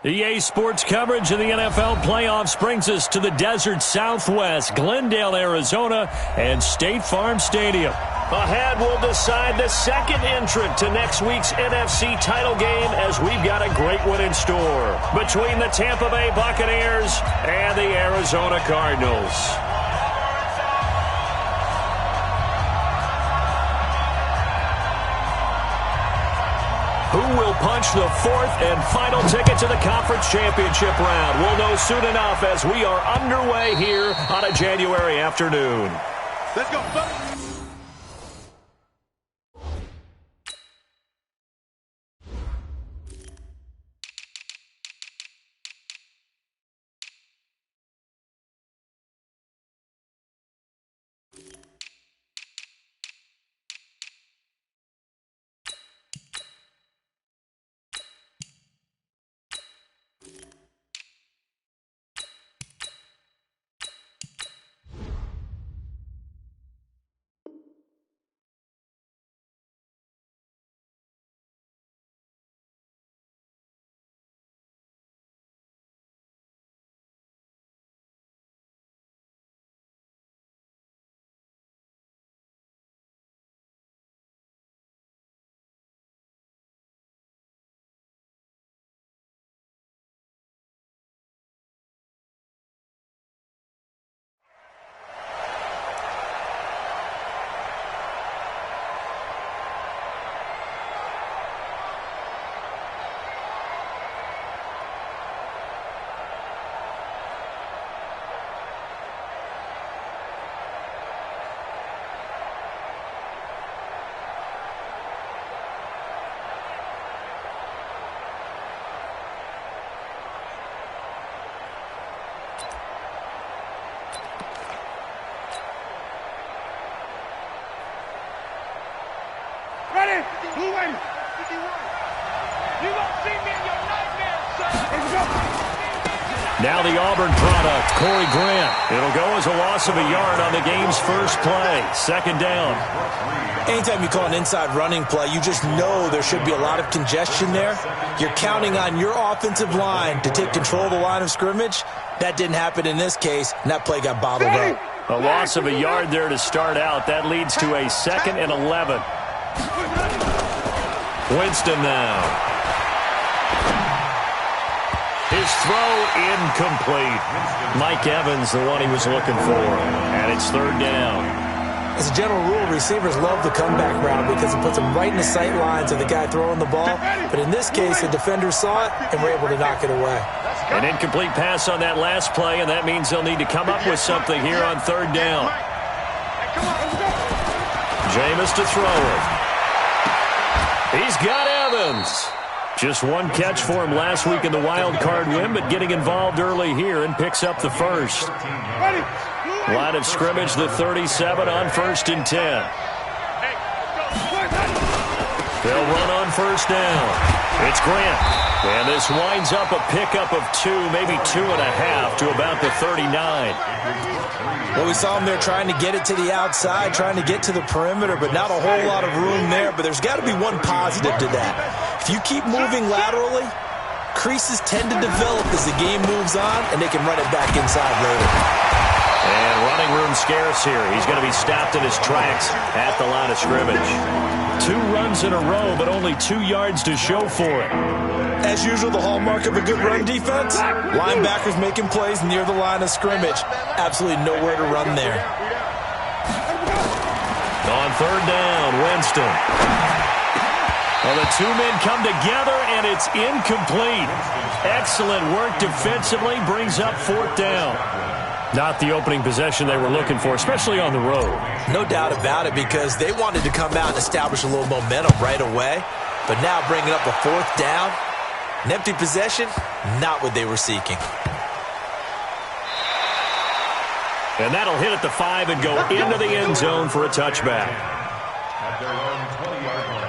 EA Sports coverage of the NFL playoffs brings us to the desert Southwest, Glendale, Arizona, and State Farm Stadium. Ahead, we'll decide the second entrant to next week's NFC title game as we've got a great one in store between the Tampa Bay Buccaneers and the Arizona Cardinals. Who will punch the fourth and final ticket to the conference championship round? We'll know soon enough as we are underway here on a January afternoon. Let's go, fellas. Ready? Blue win. You won't see me in your nightmares, son. Let's go. Now the Auburn product, Corey Grant. It'll go as a loss of a yard on the game's first play. Second down. Anytime you call an inside running play, you just know there should be a lot of congestion there. You're counting on your offensive line to take control of the line of scrimmage. That didn't happen in this case, and that play got bottled up. A loss of a yard there to start out. That leads to a 2nd and 11. Winston now. His throw incomplete. Mike Evans, the one he was looking for. And it's 3rd down. As a general rule, receivers love the comeback route because it puts them right in the sight lines of the guy throwing the ball. But in this case, the defender saw it and were able to knock it away. An incomplete pass on that last play, and that means they'll need to come up with something here on 3rd down. Jameis to throw it. He's got Evans. Just one catch for him last week in the wild card win, but getting involved early here and picks up the first. Line of scrimmage, the 37 on 1st and 10. They'll run on 1st down. It's Grant. And this winds up a pickup of 2, maybe 2.5 to about the 39. Well, we saw him there trying to get it to the outside, trying to get to the perimeter, but not a whole lot of room there. But there's got to be one positive to that. If you keep moving laterally, creases tend to develop as the game moves on, and they can run it back inside later. And running room scarce here. He's going to be stopped in his tracks at the line of scrimmage. 2 runs in a row, but only 2 yards to show for it. As usual, the hallmark of a good run defense, linebackers making plays near the line of scrimmage. Absolutely nowhere to run there. On 3rd down, Winston. Well, the 2 men come together, and it's incomplete. Excellent work defensively, brings up 4th down. Not the opening possession they were looking for, especially on the road. No doubt about it, because they wanted to come out and establish a little momentum right away. But now bringing up a 4th down, an empty possession, not what they were seeking. And that'll hit at the 5 and go into the end zone for a touchback. At their own 20-yard line.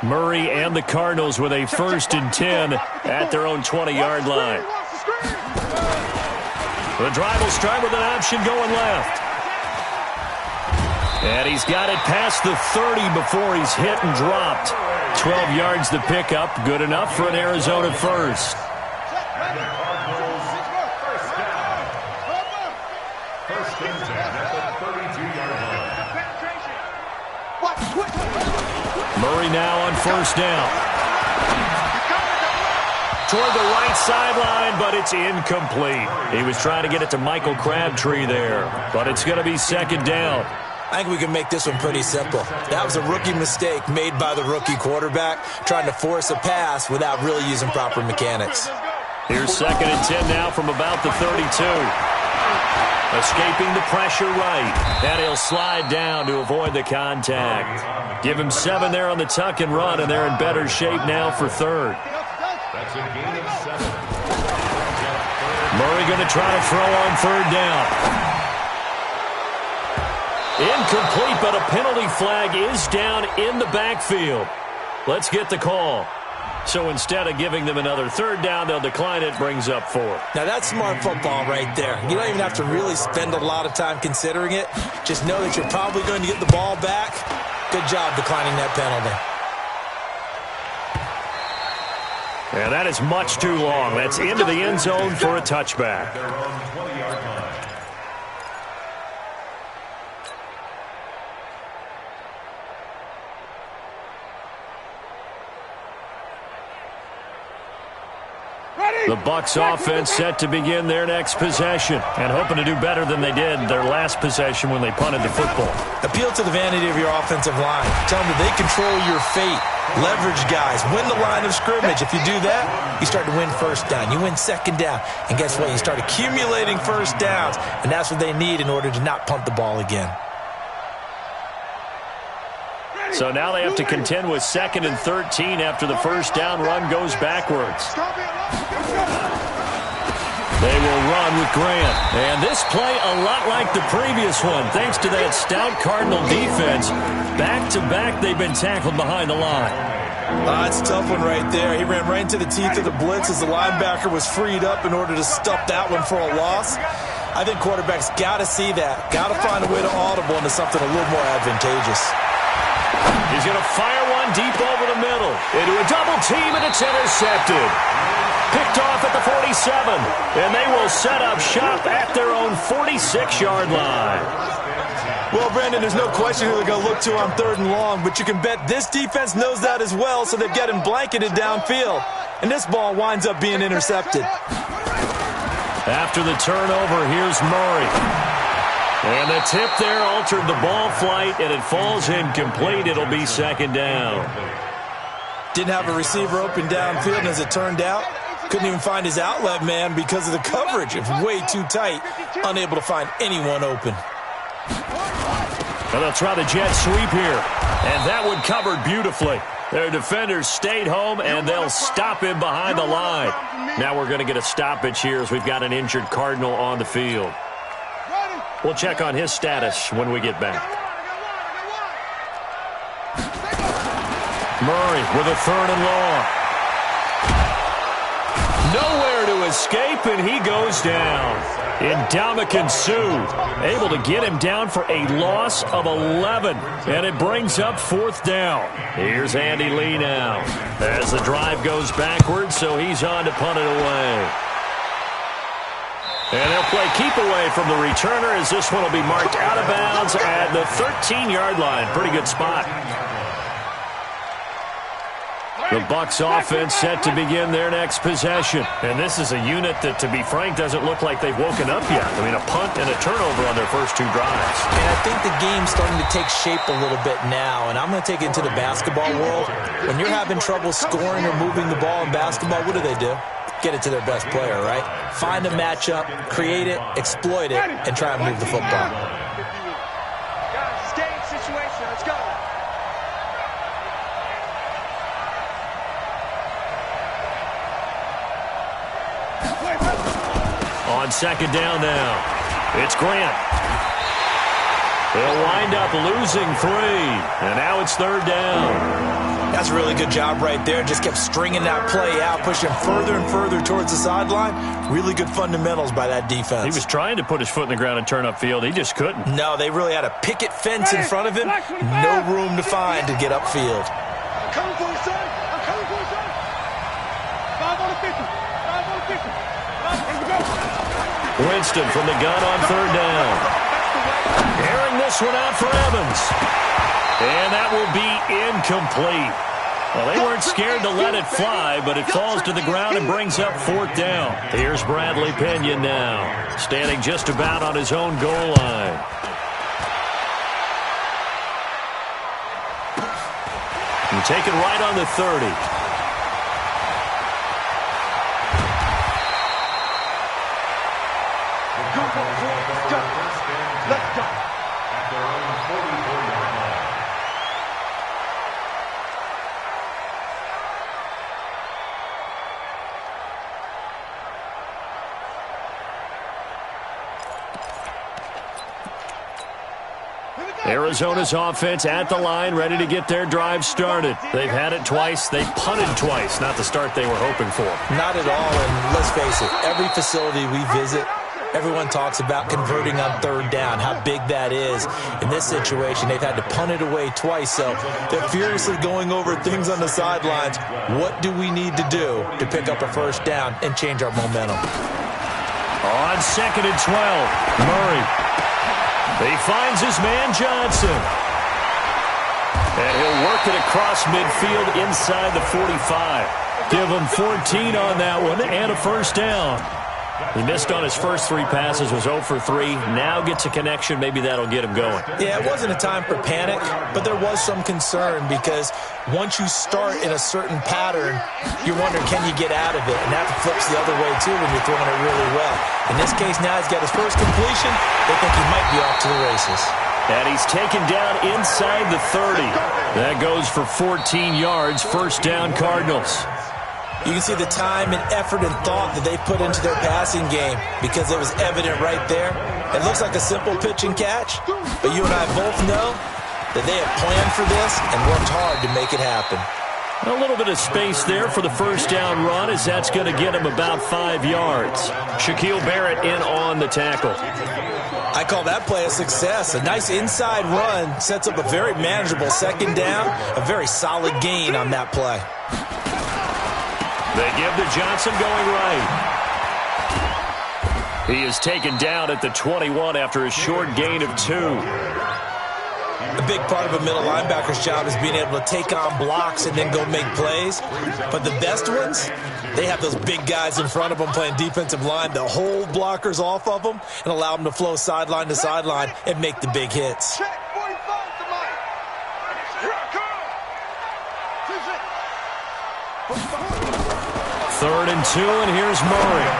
Murray and the Cardinals with a 1st and 10 at their own 20-yard line. The drive will start with an option going left. And he's got it past the 30 before he's hit and dropped. 12 yards to pick up. Good enough for an Arizona first. Murray now on first down. Toward the right sideline, but it's incomplete. He was trying to get it to Michael Crabtree there, but it's going to be second down. I think we can make this one pretty simple. That was a rookie mistake made by the rookie quarterback, trying to force a pass without really using proper mechanics. Here's second and 10 now from about the 32. Escaping the pressure right, and he'll slide down to avoid the contact. Give him 7 there on the tuck and run, and they're in better shape now for third. That's a gain of 7. Murray going to try to throw on third down. Incomplete, but a penalty flag is down in the backfield. Let's get the call. So instead of giving them another third down, they'll decline it. Brings up 4. Now, that's smart football right there. You don't even have to really spend a lot of time considering it. Just know that you're probably going to get the ball back. Good job declining that penalty. And that is much too long. That's into the end zone for a touchback. The Bucs offense set to begin their next possession and hoping to do better than they did their last possession when they punted the football. Appeal to the vanity of your offensive line. Tell them that they control your fate. Leverage guys. Win the line of scrimmage. If you do that, you start to win first down. You win second down. And guess what? You start accumulating first downs. And that's what they need in order to not punt the ball again. So now they have to contend with 2nd and 13 after the first down run goes backwards. They will run with Grant. And this play a lot like the previous one, thanks to that stout Cardinal defense. Back-to-back, they've been tackled behind the line. That's a tough one right there. He ran right into the teeth of the blitz as the linebacker was freed up in order to stuff that one for a loss. I think quarterbacks got to see that. Got to find a way to audible into something a little more advantageous. He's going to fire one deep over the middle. Into a double team, and it's intercepted. Picked off at the 47. And they will set up shop at their own 46-yard line. Well, Brandon, there's no question who they're going to look to on 3rd and long, but you can bet this defense knows that as well, so they've got him blanketed downfield. And this ball winds up being intercepted. After the turnover, here's Murray. And the tip there altered the ball flight, and it falls incomplete. It'll be second down. Didn't have a receiver open downfield, and as it turned out, couldn't even find his outlet man because of the coverage. It's way too tight, unable to find anyone open. Well, they'll try the jet sweep here, and that one covered beautifully. Their defenders stayed home, and they'll stop him behind the line. Now we're going to get a stoppage here as we've got an injured Cardinal on the field. We'll check on his status when we get back. Murray with a 3rd and long. Nowhere to escape, and he goes down. Ndamukong Suh able to get him down for a loss of 11, and it brings up 4th down. Here's Andy Lee now as the drive goes backwards, so he's on to punt it away. And they'll play keep away from the returner as this one will be marked out of bounds at the 13-yard line. Pretty good spot. The Bucs offense set to begin their next possession. And this is a unit that, to be frank, doesn't look like they've woken up yet. I mean, a punt and a turnover on their first 2 drives. And I think the game's starting to take shape a little bit now. And I'm going to take it into the basketball world. When you're having trouble scoring or moving the ball in basketball, what do? Get it to their best player, right? Find a matchup, create it, exploit it, and try and move the football. Guys, game situation. Let's go. On second down now, it's Grant. They'll wind up losing 3, and now it's 3rd down. That's a really good job right there. Just kept stringing that play out, pushing further and further towards the sideline. Really good fundamentals by that defense. He was trying to put his foot in the ground and turn upfield. He just couldn't. No, they really had a picket fence in front of him. No room to find to get upfield. I'm coming for you, son. I'm coming for you, son. 5 on the 50. 5 on the 50. Here we go. Winston from the gun on third down. Airing this one out for Evans. And that will be incomplete. Well, they weren't scared to let it fly, but it falls to the ground and brings up fourth down. Here's Bradley Pinion now, standing just about on his own goal line. And taken right on the 30. Let's go. Arizona's offense at the line, ready to get their drive started. They've had it twice. They've punted twice. Not the start they were hoping for. Not at all, and let's face it, every facility we visit, everyone talks about converting on third down, how big that is. In this situation, they've had to punt it away twice, so they're furiously going over things on the sidelines. What do we need to do to pick up a first down and change our momentum? On 2nd and 12, Murray. He finds his man Johnson. And he'll work it across midfield inside the 45. Give him 14 on that one and a first down. He missed on his first 3 passes, was 0 for 3. Now gets a connection. Maybe that'll get him going. Yeah, it wasn't a time for panic, but there was some concern because once you start in a certain pattern, you're wondering, can you get out of it? And that flips the other way, too, when you're throwing it really well. In this case, now he's got his first completion. They think he might be off to the races. And he's taken down inside the 30. That goes for 14 yards. First down, Cardinals. You can see the time and effort and thought that they put into their passing game because it was evident right there. It looks like a simple pitch and catch, but you and I both know that they have planned for this and worked hard to make it happen. A little bit of space there for the first down run as that's going to get him about 5 yards. Shaquille Barrett in on the tackle. I call that play a success. A nice inside run sets up a very manageable second down, a very solid gain on that play. They give to Johnson going right. He is taken down at the 21 after a short gain of 2. A big part of a middle linebacker's job is being able to take on blocks and then go make plays. But the best ones, they have those big guys in front of them playing defensive line that hold blockers off of them and allow them to flow sideline to sideline and make the big hits. Check 45 tonight. Here I come. 3rd and 2, and here's Murray.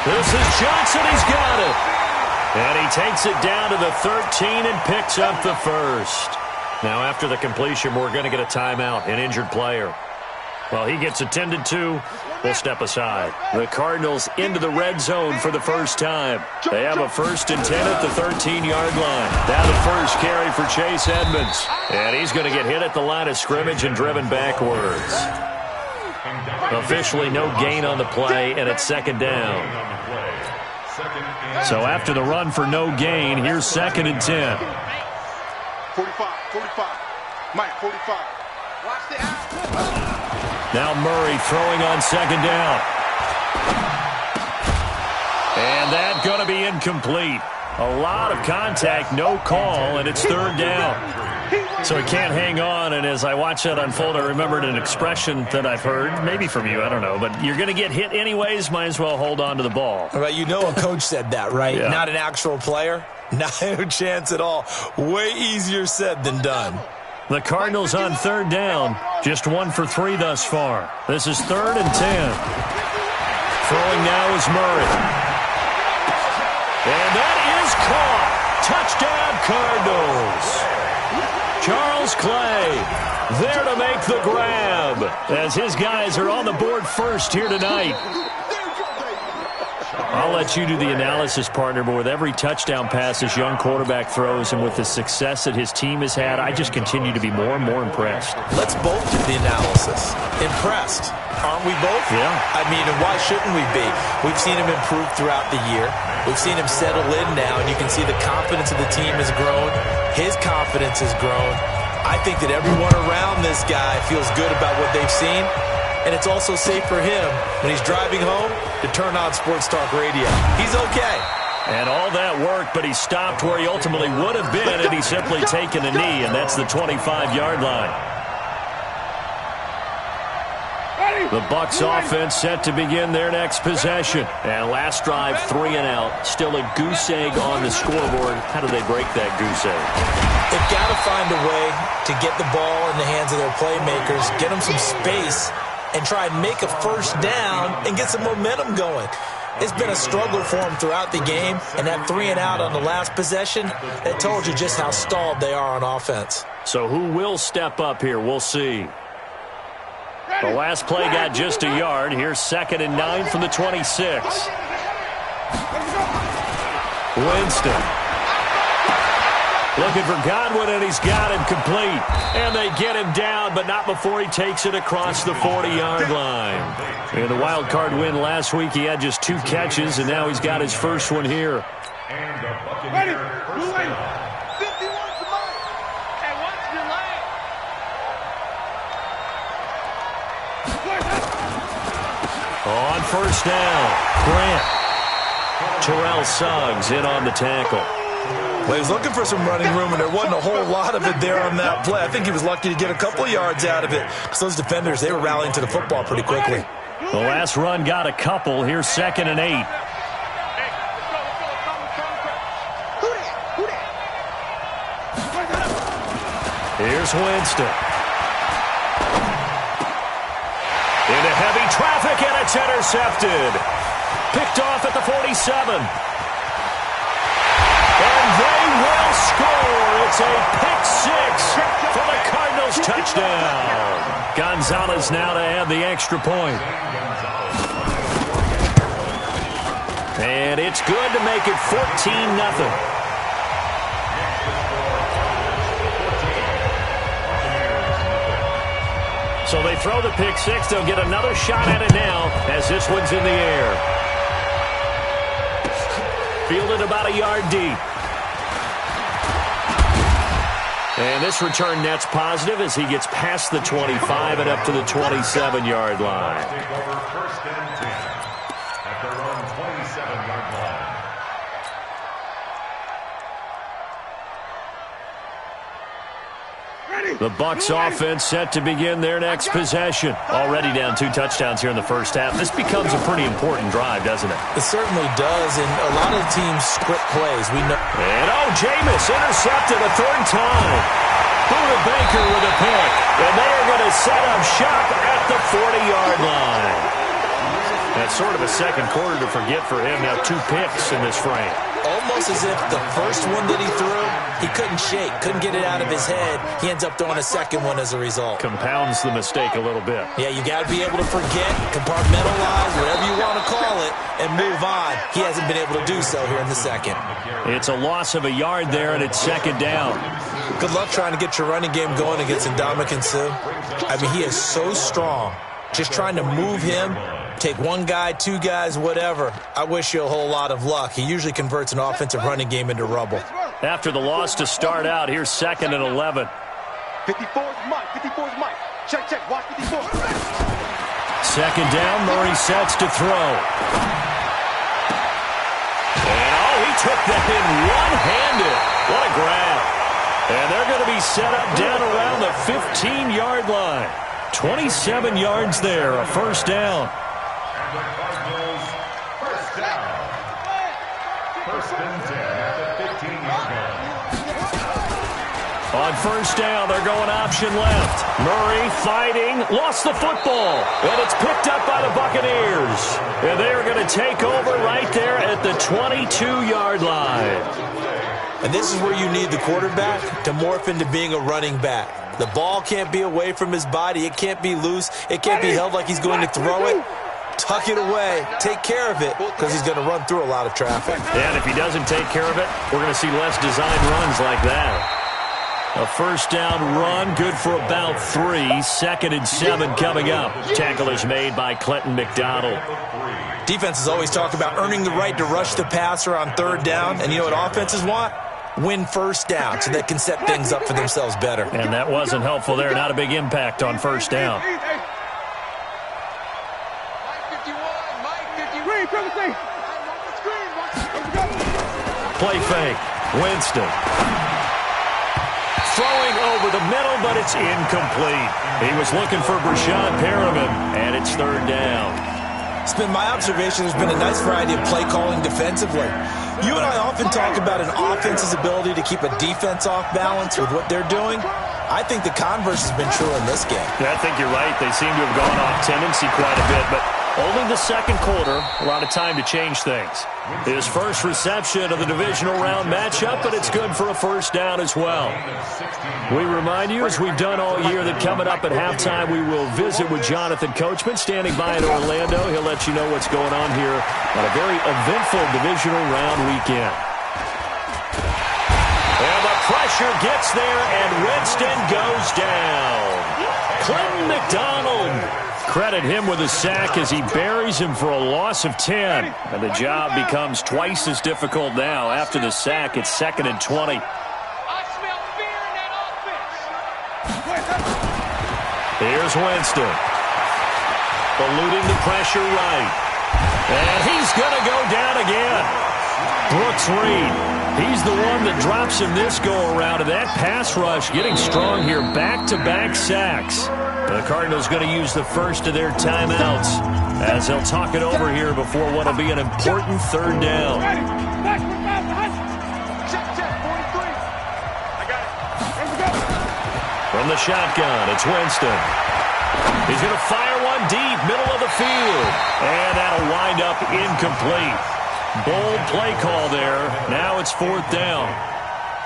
This is Johnson. He's got it. And he takes it down to the 13 and picks up the first. Now, after the completion, we're going to get a timeout, an injured player. Well, he gets attended to. We'll step aside. The Cardinals into the red zone for the first time. They have a 1st and 10 at the 13-yard line. Now the first carry for Chase Edmonds. And he's going to get hit at the line of scrimmage and driven backwards. Officially no gain on the play, and it's 2nd down. So after the run for no gain, here's 2nd and 10. 45. Mike, 45. Watch the out. Now Murray throwing on 2nd down. And that's going to be incomplete. A lot of contact, no call, and it's 3rd down. So he can't hang on, and as I watch that unfold, I remembered an expression that I've heard, maybe from you, I don't know, but you're going to get hit anyways, might as well hold on to the ball. Well, you know a coach said that, right? Yeah. Not an actual player? No chance at all. Way easier said than done. The Cardinals on 3rd down, just 1 for 3 thus far. This is 3rd and 10. Throwing now is Murray. And that is caught. Touchdown, Cardinals. Charles Clay there to make the grab as his guys are on the board first here tonight. I'll let you do the analysis, partner, but with every touchdown pass this young quarterback throws and with the success that his team has had, I just continue to be more and more impressed. Let's both do the analysis. Impressed. Aren't we both? Yeah. I mean, and why shouldn't we be? We've seen him improve throughout the year. We've seen him settle in now, and you can see the confidence of the team has grown. His confidence has grown. I think that everyone around this guy feels good about what they've seen. And it's also safe for him when he's driving home to turn on Sports Talk Radio. He's okay. And all that worked, but he stopped where he ultimately would have been had he simply taken a knee, and that's the 25-yard line. The Bucs offense set to begin their next possession. And last drive, 3 and out. Still a goose egg on the scoreboard. How do they break that goose egg? They've got to find a way to get the ball in the hands of their playmakers, get them some space, and try and make a first down and get some momentum going. It's been a struggle for them throughout the game, and that 3 and out on the last possession, that told you just how stalled they are on offense. So who will step up here? We'll see. The last play got just a yard. Here's 2nd and 9 from the 26. Winston. Looking for Godwin, and he's got him complete. And they get him down, but not before he takes it across the 40-yard line. In the wild card win last week, he had just 2 catches, and now he's got his first one here. Ready, blue lane, 51 to mine. And watch your lane. On first down, Grant. Terrell Suggs in on the tackle. Well, he was looking for some running room, and there wasn't a whole lot of it there on that play. I think he was lucky to get a couple of yards out of it because those defenders, they were rallying to the football pretty quickly. The last run got a couple. Here's 2nd and 8. Here's Winston. Into heavy traffic, and it's intercepted. Picked off at the 47. And they will score. It's a pick-6 for the Cardinals touchdown. Gonzalez now to add the extra point. And it's good to make it 14-0. So they throw the pick-6. They'll get another shot at it now as this one's in the air. Fielded about a yard deep. And this return net's positive as he gets past the 25 and up to the 27-yard line. First and 10 at their own 27-yard line. The Bucs offense set to begin their next possession. Already down 2 touchdowns here in the first half. This becomes a pretty important drive, doesn't it? It certainly does, and a lot of teams script plays. We know. And Jameis intercepted a 3rd time. Buda Baker with a pick. And they are going to set up shop at the 40-yard line. That's sort of a second quarter to forget for him. Now 2 picks in this frame. Almost as if the first one that he threw, he couldn't shake, couldn't get it out of his head. He ends up throwing a second one as a result. Compounds the mistake a little bit. Yeah, you got to be able to forget, compartmentalize, whatever you want to call it, and move on. He hasn't been able to do so here in the second. It's a loss of a yard there, and it's 2nd down. Good luck trying to get your running game going against Ndamukong Suh. I mean, he is so strong. Just trying to move him, take 1 guy, 2 guys, whatever. I wish you a whole lot of luck. He usually converts an offensive running game into rubble. After the loss to start out, here's 2nd and 11. 54's Mike. 54's Mike. Check, check. Watch 54. 2nd down. Murray sets to throw. And, he took that in one-handed. What a grab. And they're going to be set up down around the 15-yard line. 27 yards there, a first down. And the Cardinals, first down. 1st and 10 at the 15-yard line. On first down, they're going option left. Murray fighting, lost the football, and it's picked up by the Buccaneers. And they are going to take over right there at the 22-yard line. And this is where you need the quarterback to morph into being a running back. The ball can't be away from his body. It can't be loose. It can't be held like he's going to throw it. tuck it away, take care of it, because he's going to run through a lot of traffic. And if he doesn't take care of it, we're going to see less design runs like that. A first down run, good for about 3. 2nd and 7 coming up. Tackle is made by Clinton McDonald. Defenses always talk about earning the right to rush the passer on 3rd down. And you know what offenses want? Win first down so they can set things up for themselves better. And that wasn't helpful there. Not a big impact on first down. Play fake. Winston. Throwing over the middle, but it's incomplete. He was looking for Brashad Perriman, and it's 3rd down. It's been my observation there's been a nice variety of play calling defensively. You and I often talk about an offense's ability to keep a defense off balance with what they're doing. I think the converse has been true in this game. Yeah, I think you're right. They seem to have gone off tendency quite a bit, but only the 2nd quarter, a lot of time to change things. His first reception of the divisional round matchup, but it's good for a first down as well. We remind you, as we've done all year, that coming up at halftime, we will visit with Jonathan Coachman standing by in Orlando. He'll let you know what's going on here on a very eventful divisional round weekend. And the pressure gets there, and Winston goes down. Clinton McDonald. Credit him with a sack as he buries him for a loss of 10. And the job becomes twice as difficult now. After the sack, it's 2nd and 20. Here's Winston. Eluding the pressure right. And he's going to go down again. Brooks Reed. He's the one that drops him this go-around. And that pass rush getting strong here. Back-to-back sacks. The Cardinals going to use the first of their timeouts as they'll talk it over here before what will be an important 3rd down. From the shotgun, it's Winston. He's going to fire one deep, middle of the field. And that'll wind up incomplete. Bold play call there. Now it's 4th down.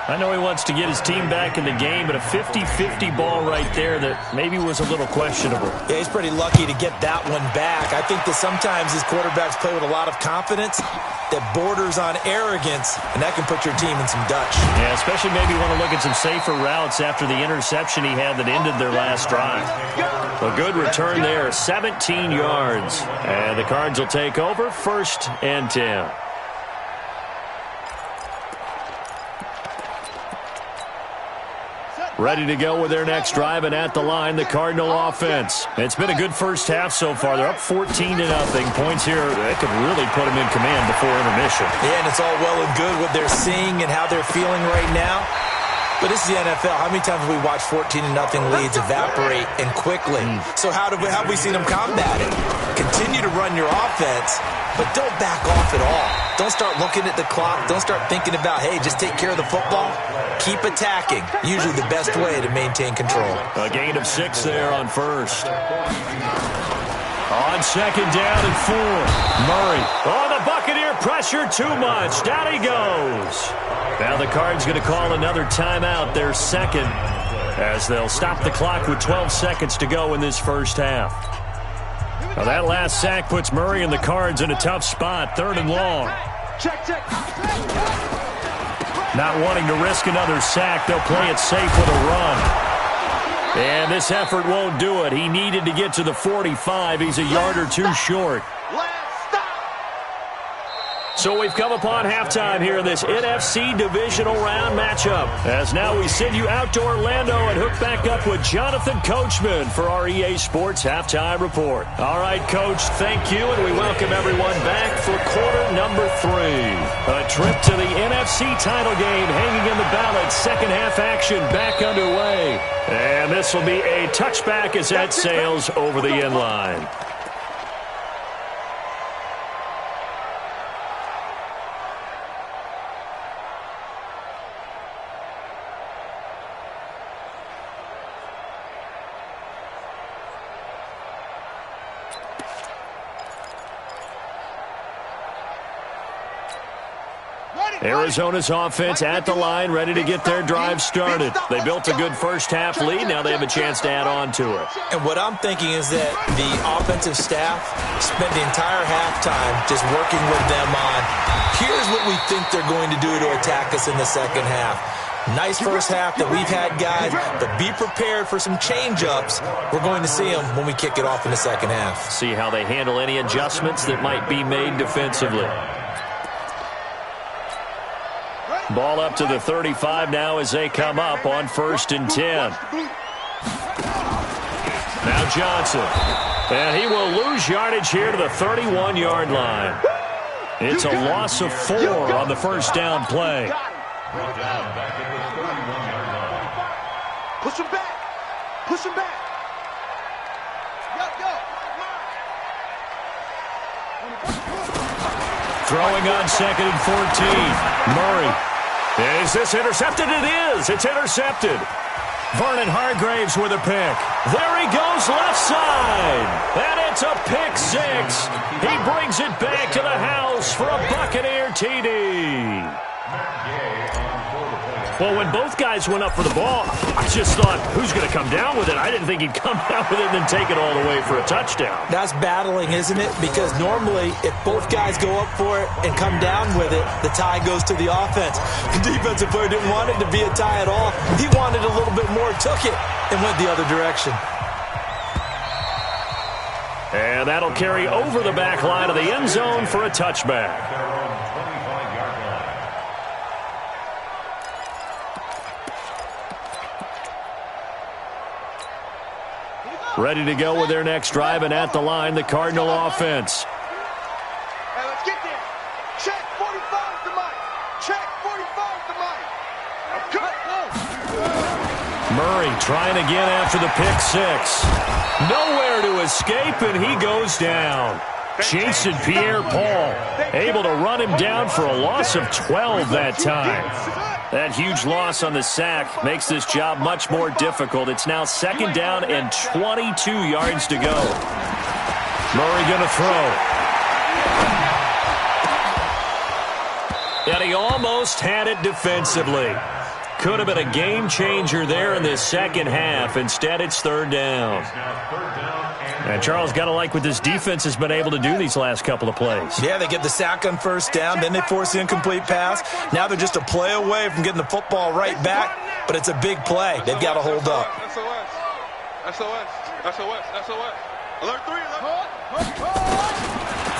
I know he wants to get his team back in the game, but a 50-50 ball right there that maybe was a little questionable. Yeah, he's pretty lucky to get that one back. I think that sometimes these quarterbacks play with a lot of confidence that borders on arrogance, and that can put your team in some Dutch. Yeah, especially maybe want to look at some safer routes after the interception he had that ended their last drive. A good return there, 17 yards. And the Cards will take over, 1st and 10. Ready to go with their next drive, and at the line, the Cardinal offense. It's been a good first half so far. They're up 14-0. Points here that could really put them in command before intermission. Yeah, and it's all well and good what they're seeing and how they're feeling right now. But this is the NFL. How many times have we watched 14-0 leads evaporate and quickly? So how have we seen them combat it? Continue to run your offense, but don't back off at all. Don't start looking at the clock. Don't start thinking about, hey, just take care of the football. Keep attacking. Usually the best way to maintain control. A gain of 6 there on 1st. On 2nd down and 4. Murray. Oh, the Buccaneer pressure too much. Down he goes. Now the Cards going to call another timeout, their 2nd, as they'll stop the clock with 12 seconds to go in this first half. Now that last sack puts Murray and the Cards in a tough spot, 3rd and long. Check. Not wanting to risk another sack, they'll play it safe with a run. And this effort won't do it. He needed to get to the 45. He's a yard or 2 short. So we've come upon halftime here in this NFC divisional round matchup. As now we send you out to Orlando and hook back up with Jonathan Coachman for our EA Sports Halftime Report. All right, Coach, thank you, and we welcome everyone back for quarter number 3. A trip to the NFC title game hanging in the balance. Second half action back underway. And this will be a touchback as that sails over the end line. Ready? Arizona's offense at the line, ready to get their drive started. They built a good first-half lead. Now they have a chance to add on to it. And what I'm thinking is that the offensive staff spent the entire halftime just working with them on, here's what we think they're going to do to attack us in the second half. Nice first half that we've had, guys, but be prepared for some change-ups. We're going to see them when we kick it off in the second half. See how they handle any adjustments that might be made defensively. Ball up to the 35 now as they come up on 1st and 10. Now Johnson. And he will lose yardage here to the 31-yard line. It's a loss of 4 on the first down play. Push him back. Push him back. Throwing on 2nd and 14. Murray. Is this intercepted? It is. It's intercepted. Vernon Hargraves with a pick. There he goes left side. And it's a pick 6. He brings it back to the house for a Buccaneer TD. Well, when both guys went up for the ball, I just thought, who's going to come down with it? I didn't think he'd come down with it and then take it all the way for a touchdown. That's battling, isn't it? Because normally, if both guys go up for it and come down with it, the tie goes to the offense. The defensive player didn't want it to be a tie at all. He wanted a little bit more, took it, and went the other direction. And that'll carry over the back line of the end zone for a touchback. Ready to go with their next drive, and at the line, the Cardinal offense. Hey, let's get there. Check 45 to Mike. Check 45 to Mike. Murray trying again after the pick 6. Nowhere to escape, and he goes down. Jason Pierre-Paul able to run him down for a loss of 12 that time. That huge loss on the sack makes this job much more difficult. It's now 2nd down and 22 yards to go. Murray going to throw. And he almost had it defensively. Could have been a game changer there in this second half. Instead, it's 3rd down. And Charles, got to like what this defense has been able to do these last couple of plays. Yeah, they get the sack on 1st down, then they force the incomplete pass. Now they're just a play away from getting the football right back, but it's a big play. They've got to hold up. SOS. Alert 3.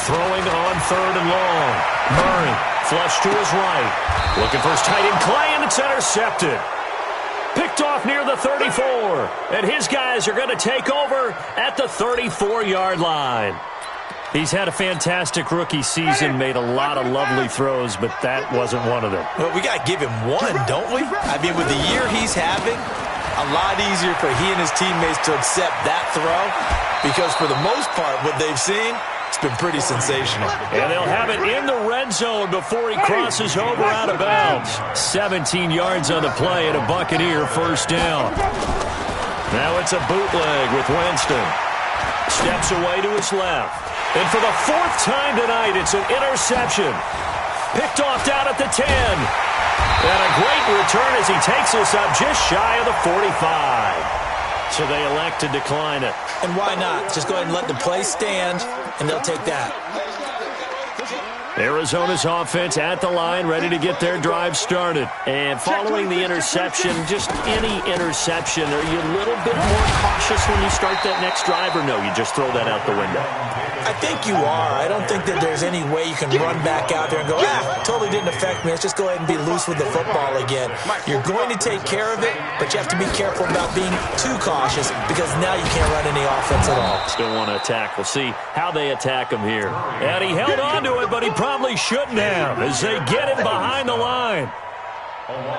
Throwing on 3rd and long. Murray, flush to his right. Looking for his tight end Clay, and it's intercepted. Picked off near the 34. And his guys are going to take over at the 34-yard line. He's had a fantastic rookie season, made a lot of lovely throws, but that wasn't one of them. Well, we got to give him one, don't we? I mean, with the year he's having, a lot easier for he and his teammates to accept that throw, because for the most part, what they've seen, it's been pretty sensational. And they'll have it in the red zone before he crosses over out of bounds. 17 yards on the play and a Buccaneer 1st down. Now it's a bootleg with Winston. Steps away to his left. And for the 4th time tonight, it's an interception. Picked off down at the 10. And a great return as he takes us up just shy of the 45. So they elect to decline it. And why not? Just go ahead and let the play stand, and they'll take that. Arizona's offense at the line, ready to get their drive started. And following the interception, just any interception, are you a little bit more cautious when you start that next drive, or no, you just throw that out the window? I think you are. I don't think that there's any way you can run back out there and go, totally didn't affect me. Let's just go ahead and be loose with the football again. You're going to take care of it, but you have to be careful about being too cautious, because now you can't run any offense at all. Still want to attack. We'll see how they attack him here. And he held on to it, but he probably shouldn't have as they get him behind the line.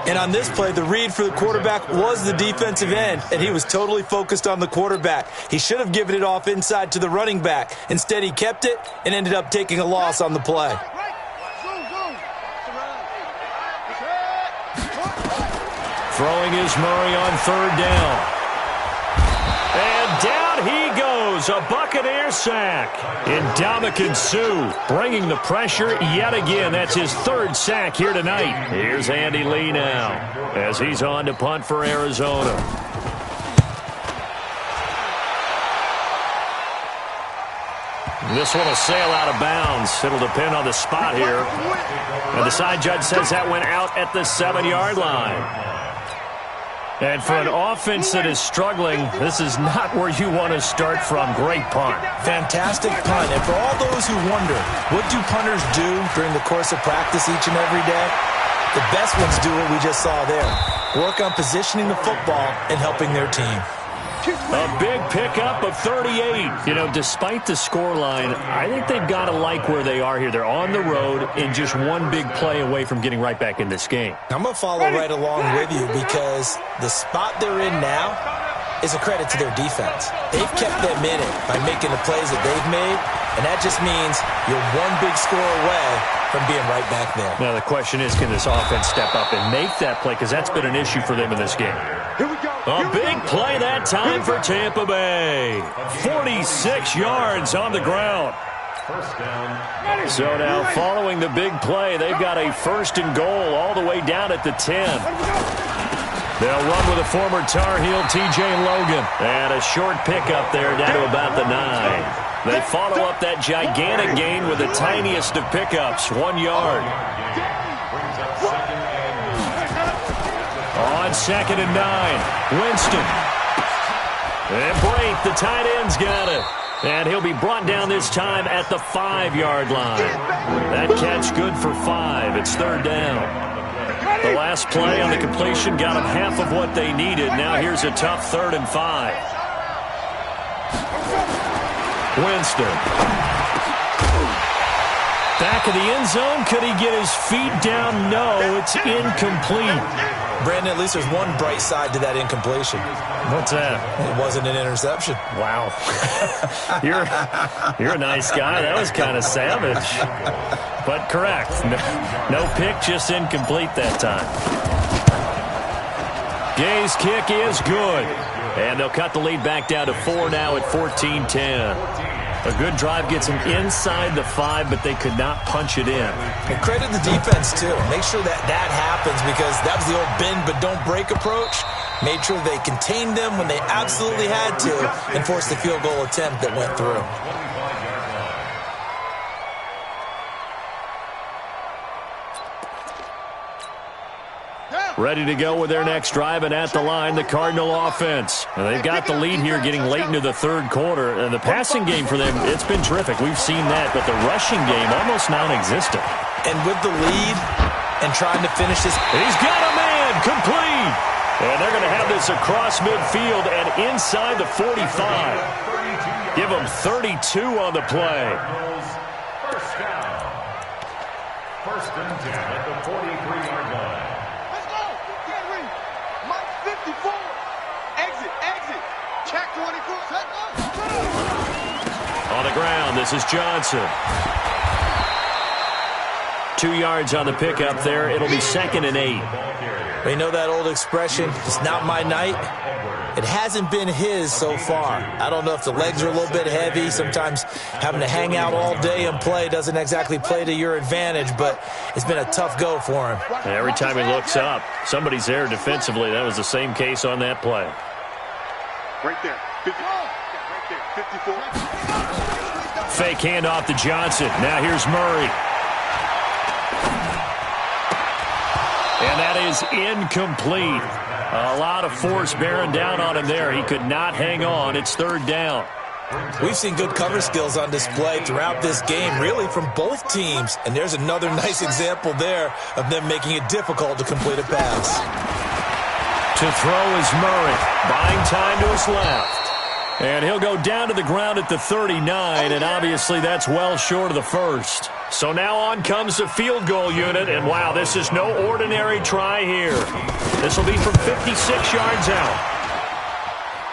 And on this play, the read for the quarterback was the defensive end, and he was totally focused on the quarterback. He should have given it off inside to the running back. Instead, he kept it and ended up taking a loss on the play. Throwing is Murray on 3rd down. And down he goes goes, a Buccaneer sack. Ndamukong Suh bringing the pressure yet again. That's his third sack here tonight. Here's Andy Lee now as he's on to punt for Arizona. This one will sail out of bounds. It'll depend on the spot here. And the side judge says that went out at the 7-yard line. And for an offense that is struggling, this is not where you want to start from. Great punt. Fantastic punt. And for all those who wonder, what do punters do during the course of practice each and every day? The best ones do what we just saw there. Work on positioning the football and helping their team. A big pickup of 38. You know, despite the scoreline, I think they've got to like where they are here. They're on the road and just one big play away from getting right back in this game. I'm going to follow right along with you because the spot they're in now is a credit to their defense. They've kept them in it by making the plays that they've made, and that just means you're one big score away from being right back there. Now the question is, can this offense step up and make that play? Because that's been an issue for them in this game. Here we go. A big play that time for Tampa Bay. 46 yards on the ground. First down. So now following the big play, they've got a 1st and goal all the way down at the 10. They'll run with a former Tar Heel, TJ Logan. And a short pickup there down to about the 9. They follow up that gigantic gain with the tiniest of pickups, 1 yard. Brings up second and On 2nd and 9, Winston. And Brate, the tight end's got it. And he'll be brought down this time at the 5-yard line. That catch good for 5. It's 3rd down. The last play on the completion got them half of what they needed. Now here's a tough 3rd and 5. Winston. Back of the end zone. Could he get his feet down? No, it's incomplete. Brandon, at least there's one bright side to that incompletion. What's that? It wasn't an interception. Wow. You're a nice guy. That was kind of savage. But correct. No pick, just incomplete that time. Gay's kick is good. And they'll cut the lead back down to 4 now at 14-10. A good drive gets them inside the 5, but they could not punch it in. And credit the defense, too. Make sure that happens because that was the old bend but don't break approach. Made sure they contained them when they absolutely had to and forced the field goal attempt that went through. Ready to go with their next drive, and at the line, the Cardinal offense. And they've got the lead here getting late into the 3rd quarter. And the passing game for them, it's been terrific. We've seen that, but the rushing game almost non-existent. And with the lead and trying to finish this. He's got a man, complete. And they're going to have this across midfield and inside the 45. Give them 32 on the play. First down. 1st and 10 at the 43-yard line. Let's go. Get ready. Mike 54. Exit. Check 24. Set up. On the ground, this is Johnson. 2 yards on the pickup there. It'll be 2nd and 8. You know that old expression, it's not my night? It hasn't been his so far. I don't know if the legs are a little bit heavy. Sometimes having to hang out all day and play doesn't exactly play to your advantage, but it's been a tough go for him. Every time he looks up, somebody's there defensively. That was the same case on that play. Right there. 50. Right there. 54. Fake handoff to Johnson. Now here's Murray. And that is incomplete. A lot of force bearing down on him there. He could not hang on. It's 3rd down. We've seen good cover skills on display throughout this game, really from both teams. And there's another nice example there of them making it difficult to complete a pass. To throw is Murray. Buying time to his left. And he'll go down to the ground at the 39, and obviously that's well short of the 1st. So now on comes the field goal unit, and wow, this is no ordinary try here. This will be from 56 yards out.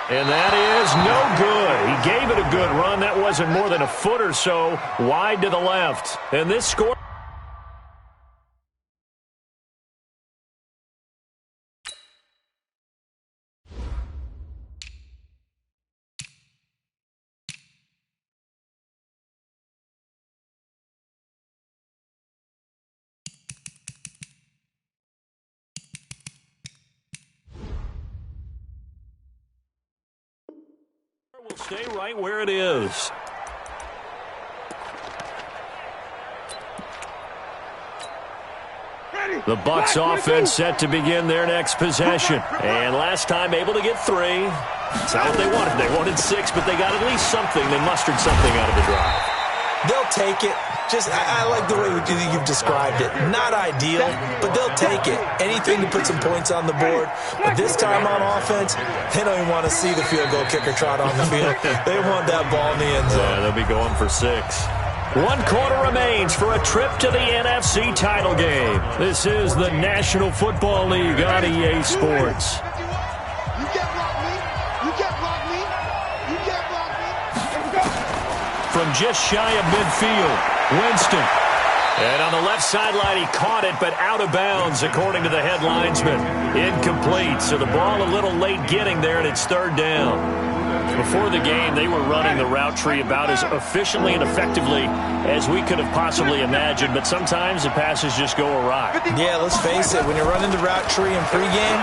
And that is no good. He gave it a good run. That wasn't more than a foot or so wide to the left. And this score... will stay right where it is. The Bucs offense set to begin their next possession. And last time able to get 3. That's not what they wanted. They wanted 6, but they got at least something. They mustered something out of the drive. They'll take it. I like the way you've described it. Not ideal, but they'll take it. Anything to put some points on the board. But this time on offense, they don't even want to see the field goal kicker trot on the field. They want that ball in the end zone. Yeah, they'll be going for 6. 1 quarter remains for a trip to the NFC title game. This is the National Football League on EA Sports. You can't block me. You can't block me. You can't block me. Let's go. From just shy of midfield, Winston. And on the left sideline, he caught it, but out of bounds, according to the head linesman. Incomplete, so the ball a little late getting there, and it's 3rd down. Before the game, they were running the route tree about as efficiently and effectively as we could have possibly imagined, but sometimes the passes just go awry. Yeah, let's face it. When you're running the route tree in pregame,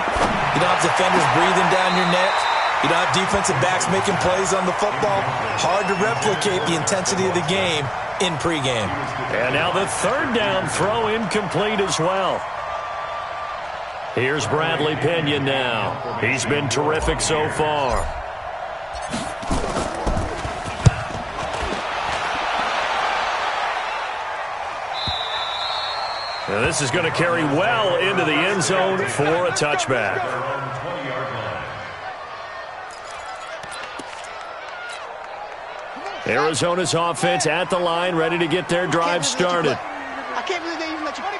you don't have defenders breathing down your neck. You don't have defensive backs making plays on the football. Hard to replicate the intensity of the game in pregame. And now the 3rd down throw incomplete as well. Here's Bradley Pena now. He's been terrific so far. Now this is going to carry well into the end zone for a touchback. Arizona's offense at the line, ready to get their drive started. I can't believe they even let you go.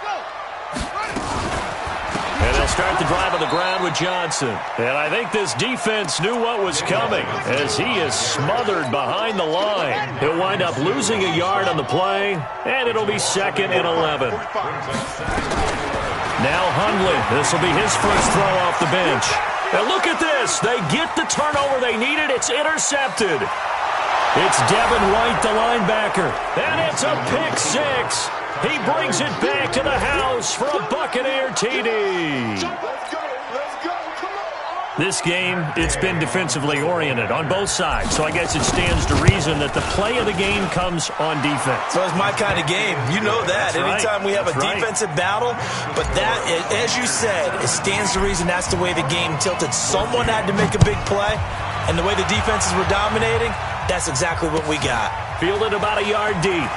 And they'll start the drive on the ground with Johnson. And I think this defense knew what was coming as he is smothered behind the line. He'll wind up losing a yard on the play, and it'll be 2nd and 11. Now Hundley. This will be his first throw off the bench. And look at this. They get the turnover they needed. It's intercepted. It's Devin White, the linebacker. And it's a pick 6. He brings it back to the house for a Buccaneer TD. This game, it's been defensively oriented on both sides, so I guess it stands to reason that the play of the game comes on defense. So it's my kind of game. You know that. That's Anytime right. we have a defensive battle, but that, as you said, it stands to reason that's the way the game tilted. Someone had to make a big play, and the way the defenses were dominating, that's exactly what we got. Fielded about a yard deep.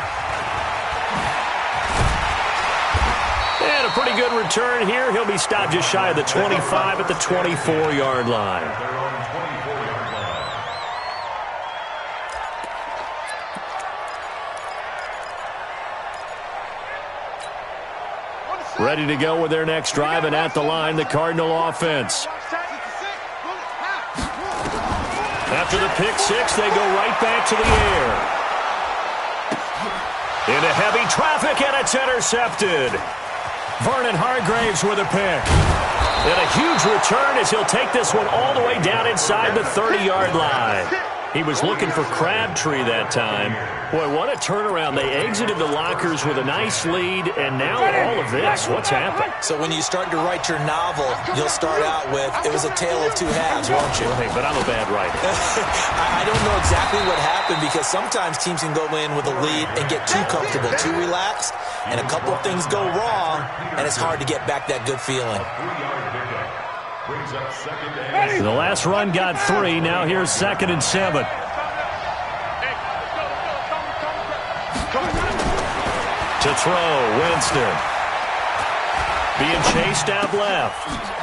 And a pretty good return here. He'll be stopped just shy of the 25 at the 24-yard line. Ready to go with their next drive, and at the line, the Cardinal offense. After the pick 6, they go right back to the air. Into heavy traffic, and it's intercepted. Vernon Hargraves with a pick. And a huge return as he'll take this one all the way down inside the 30-yard line. He was looking for Crabtree that time. Boy, what a turnaround. They exited the lockers with a nice lead, and now all of this. What's happened? So when you start to write your novel, you'll start out with, it was a tale of 2 halves, won't you? Hey, but I'm a bad writer. I don't know exactly what happened because sometimes teams can go in with a lead and get too comfortable, too relaxed, and a couple of things go wrong, and it's hard to get back that good feeling. The last run got 3. Now here's 2nd and 7. To throw, Winston. Being chased out left.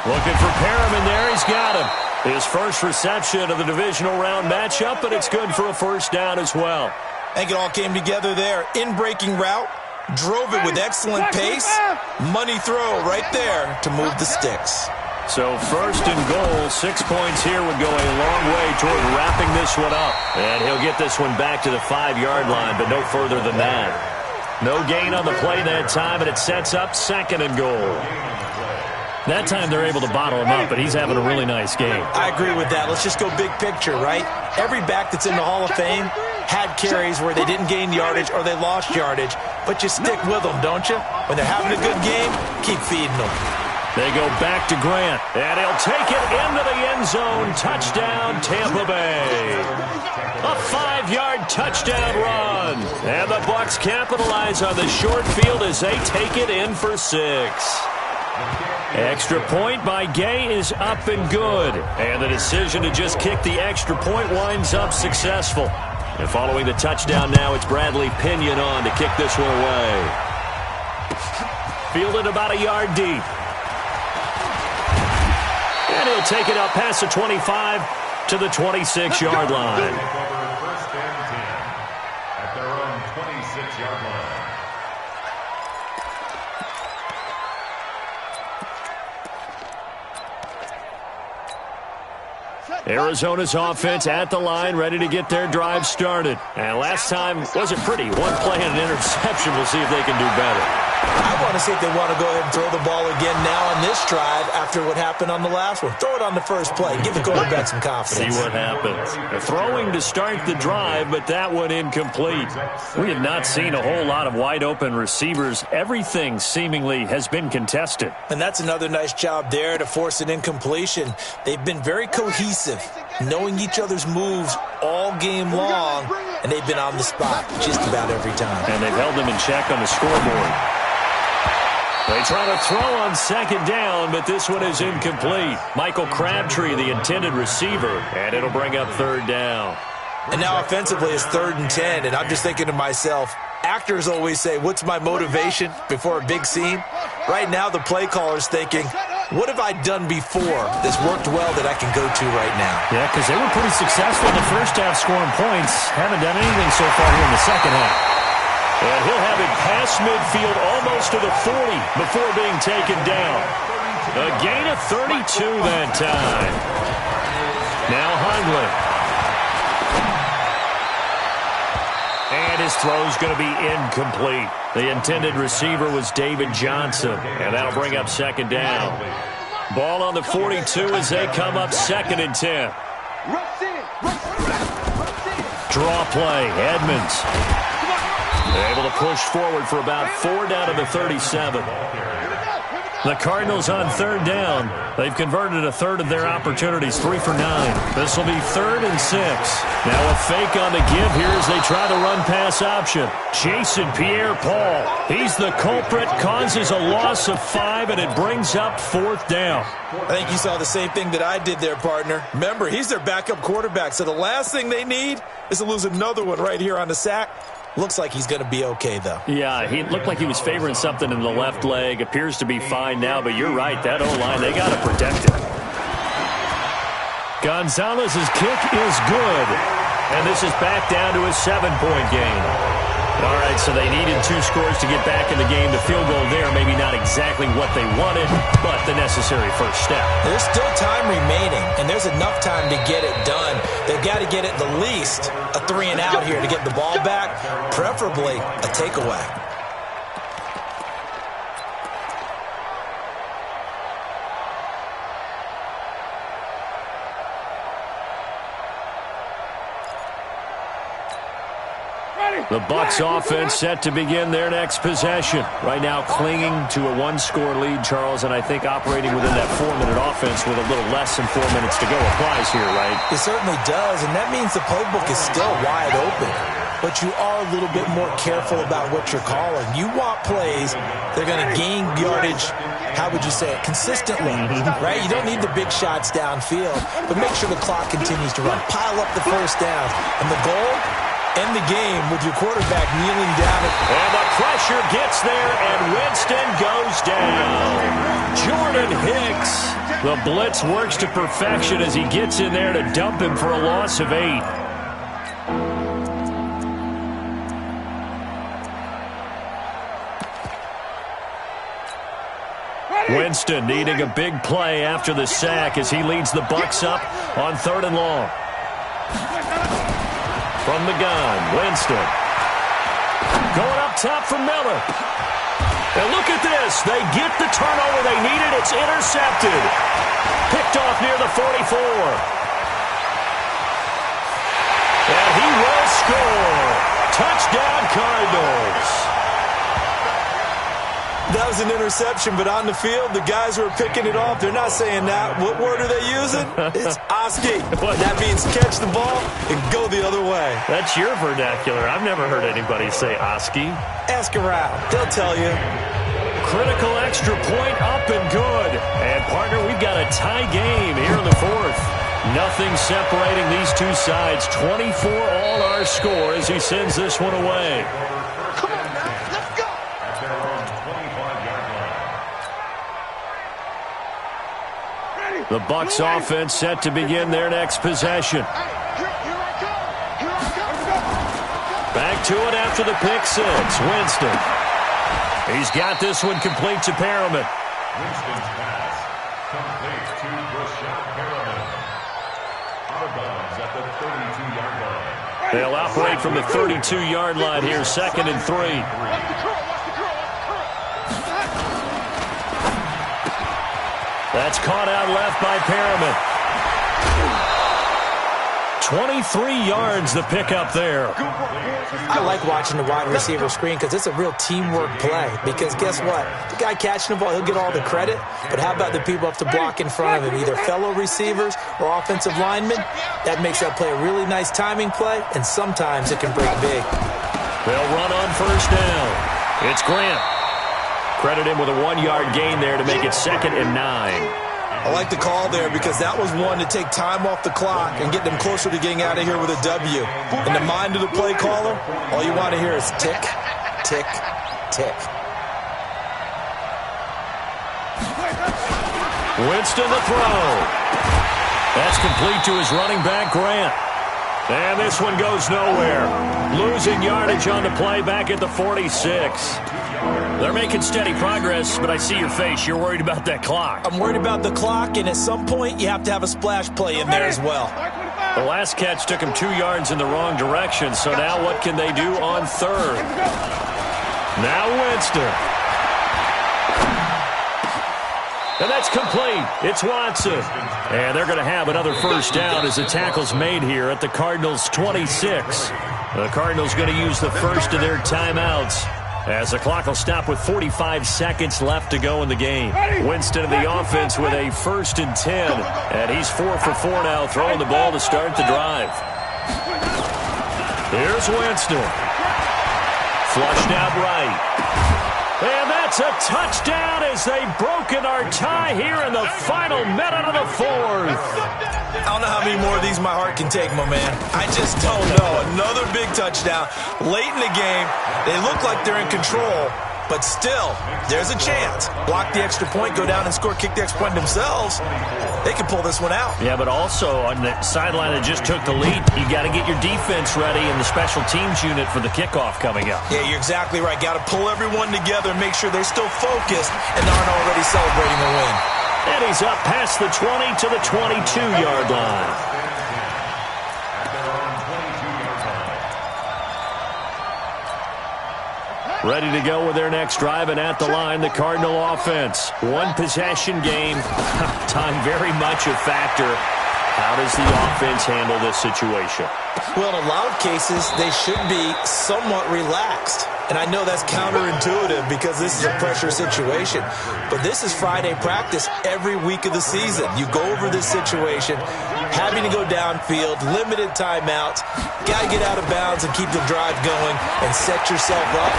Looking for Perriman there. He's got him. His first reception of the divisional round matchup, but it's good for a 1st down as well. I think it all came together there. In-breaking route. Drove it with excellent pace. Money throw right there to move the sticks. So 1st and goal, 6 points here would go a long way toward wrapping this one up. And he'll get this one back to the 5-yard line, but no further than that. No gain on the play that time, and it sets up 2nd and goal. That time they're able to bottle him up, but he's having a really nice game. I agree with that. Let's just go big picture, right? Every back that's in the Hall of Fame had carries where they didn't gain yardage or they lost yardage, but you stick with them, don't you? When they're having a good game, keep feeding them. They go back to Grant, and he'll take it into the end zone. Touchdown, Tampa Bay. A 5-yard touchdown run. And the Bucs capitalize on the short field as they take it in for 6. Extra point by Gay is up and good. And the decision to just kick the extra point winds up successful. And following the touchdown now, it's Bradley Pinion on to kick this one away. Fielded about a yard deep. And he'll take it up past the 25 to the 26-yard line. First and 10 at their own 26-yard line. Arizona's offense at the line, ready to get their drive started. And last time wasn't pretty. One play and an interception. We'll see if they can do better. I want to see if they want to go ahead and throw the ball again now on this drive after what happened on the last one. Throw it on the first play. Give the quarterback some confidence. See what happens. They're throwing to start the drive, but that one incomplete. We have not seen a whole lot of wide-open receivers. Everything seemingly has been contested. And that's another nice job there to force an incompletion. They've been very cohesive, knowing each other's moves all game long, and they've been on the spot just about every time. And they've held them in check on the scoreboard. They try to throw on second down, but this one is incomplete. Michael Crabtree, the intended receiver, and it'll bring up third down. And now offensively it's 3rd and 10, and I'm just thinking to myself, actors always say, what's my motivation before a big scene? Right now the play caller's thinking, what have I done before that's worked well that I can go to right now? Yeah, because they were pretty successful in the first half scoring points. Haven't done anything so far here in the second half. And he'll have it past midfield almost to the 40 before being taken down. A gain of 32 that time. Now Hundley. And his throw's going to be incomplete. The intended receiver was David Johnson. And that'll bring up second down. Ball on the 42 as they come up 2nd and 10. Draw play, Edmonds. They're able to push forward for about 4 down to the 37. The Cardinals on 3rd down. They've converted a third of their opportunities, 3 for 9. This will be 3rd and 6. Now a fake on the give here as they try to run pass option. Jason Pierre-Paul. He's the culprit, causes a loss of 5, and it brings up 4th down. I think you saw the same thing that I did there, partner. Remember, he's their backup quarterback, so the last thing they need is to lose another one right here on the sack. Looks like he's going to be okay, though. Yeah, he looked like he was favoring something in the left leg. Appears to be fine now, but you're right. That O-line, they got to protect it. Gonzalez's kick is good. And this is back down to a 7-point game. All right, so they needed 2 scores to get back in the game. The field goal there, maybe not exactly what they wanted, but the necessary first step. There's still time remaining, and there's enough time to get it done. They've got to get at the least a 3 and out here to get the ball back, preferably a takeaway. The Bucs offense set to begin their next possession. Right now clinging to a 1-score lead, Charles, and I think operating within that 4-minute offense with a little less than 4 minutes to go applies here, right? It certainly does, and that means the playbook is still wide open. But you are a little bit more careful about what you're calling. You want plays that are going to gain yardage, how would you say it, consistently, right? You don't need the big shots downfield, but make sure the clock continues to run. Pile up the first down, and the goal, end the game with your quarterback kneeling down. And the pressure gets there, and Winston goes down. Jordan Hicks. The blitz works to perfection as he gets in there to dump him for a loss of 8. Winston needing a big play after the sack as he leads the Bucs up on 3rd and long. From the gun, Winston. Going up top for Miller. And look at this. They get the turnover they needed. It's intercepted. Picked off near the 44. And he will score. Touchdown, Cardinals. That was an interception, but on the field, the guys who are picking it off, they're not saying that. What word are they using? It's Oski. That means catch the ball and go the other way. That's your vernacular. I've never heard anybody say Oski. Ask around. They'll tell you. Critical extra point up and good. And, partner, we've got a tie game here in the fourth. Nothing separating these two sides. 24 all our score as he sends this one away. Come on now, let's go. At their own 25-yard line. The Bucs offense set to begin their next possession. Here I come. Here I come. Back to it after the pick six. Winston. He's got this one complete to Perriman. Winston's pass complete to Rashad Perriman. Out of bounds at the 32-yard line. They'll operate from the 32-yard line here, 2nd and 3. Watch the curl, watch the curl, watch the curl. That's caught out left by Perriman. 23 yards the pickup there. I like watching the wide receiver screen because it's a real teamwork play. Because guess what? The guy catching the ball, he'll get all the credit. But how about the people up to block in front of him, either fellow receivers or offensive linemen? That makes that play a really nice timing play, and sometimes it can break big. They'll run on first down. It's Grant. Credit him with a 1-yard gain there to make it 2nd and 9. I like the call there because that was one to take time off the clock and get them closer to getting out of here with a W. In the mind of the play caller, all you want to hear is tick, tick, tick. Winston the throw. That's complete to his running back, Grant. And this one goes nowhere. Losing yardage on the play back at the 46. They're making steady progress, but I see your face. You're worried about that clock. I'm worried about the clock, and at some point, you have to have a splash play in there as well. The last catch took him 2 yards in the wrong direction, so now what can they do on third? Now Winston. And that's complete. It's Watson. And they're going to have another first down as the tackle's made here at the Cardinals' 26. The Cardinals going to use the first of their timeouts, as the clock will stop with 45 seconds left to go in the game. Winston of the offense with a 1st and 10. And he's 4 for 4 now, throwing the ball to start the drive. Here's Winston. Flushed out right. And that's a touchdown as they've broken our tie here in the final minute of the fourth. I don't know how many more of these my heart can take, my man. I just don't know. Another big touchdown. Late in the game, they look like they're in control, but still, there's a chance. Block the extra point, go down and score, kick the extra point themselves. They can pull this one out. Yeah, but also on the sideline that just took the lead, you got to get your defense ready in the special teams unit for the kickoff coming up. Yeah, you're exactly right. Got to pull everyone together and make sure they're still focused and aren't already celebrating the win. And he's up past the 20 to the 22-yard line. Ready to go with their next drive, and at the line, the Cardinal offense. One possession game. Time very much a factor. How does the offense handle this situation? Well, in a lot of cases, they should be somewhat relaxed. And I know that's counterintuitive because this is a pressure situation. But this is Friday practice every week of the season. You go over this situation, having to go downfield, limited timeouts, got to get out of bounds and keep the drive going and set yourself up.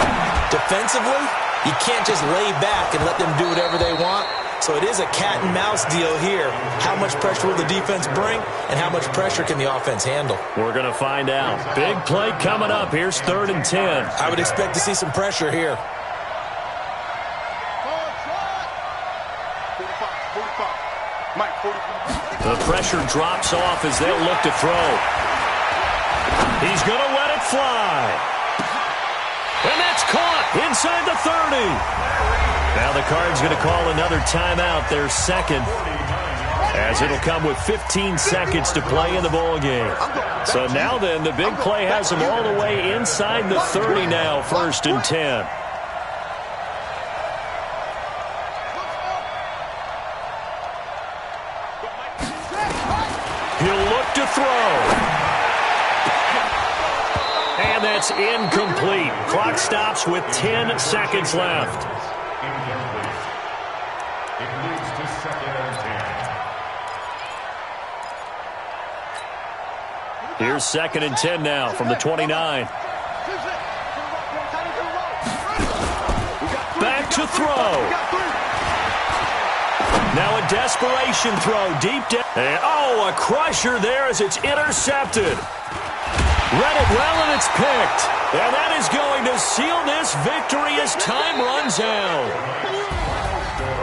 Defensively, you can't just lay back and let them do whatever they want. So it is a cat and mouse deal here. How much pressure will the defense bring, and how much pressure can the offense handle? We're going to find out. Big play coming up. Here's 3rd and 10. I would expect to see some pressure here. The pressure drops off as they'll look to throw. He's going to let it fly. And that's caught inside the 30. Now the Cards going to call another timeout, their second, as it'll come with 15 seconds to play in the ball game. So now then, the big play has them all the way inside the 30 now, 1st and 10. He'll look to throw. And that's incomplete. Clock stops with 10 seconds left. Incomplete. It leads to 2nd and 10. Here's 2nd and 10 now from the 29. Back to throw. Now a desperation throw deep down. And, oh, a crusher there as it's intercepted. Read it well, and it's picked. And that is going to seal this victory as time runs out.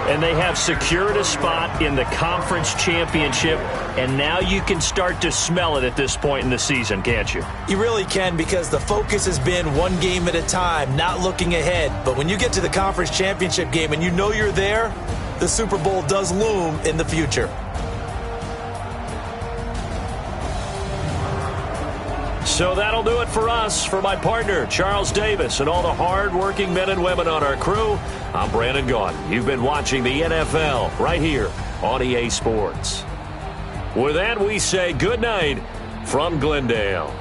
And they have secured a spot in the conference championship, and now you can start to smell it at this point in the season, can't you? You really can, because the focus has been one game at a time, not looking ahead. But when you get to the conference championship game and you know you're there, the Super Bowl does loom in the future. So that'll do it for us. For my partner, Charles Davis, and all the hard-working men and women on our crew, I'm Brandon Gaudin. You've been watching the NFL right here on EA Sports. With that, we say good night from Glendale.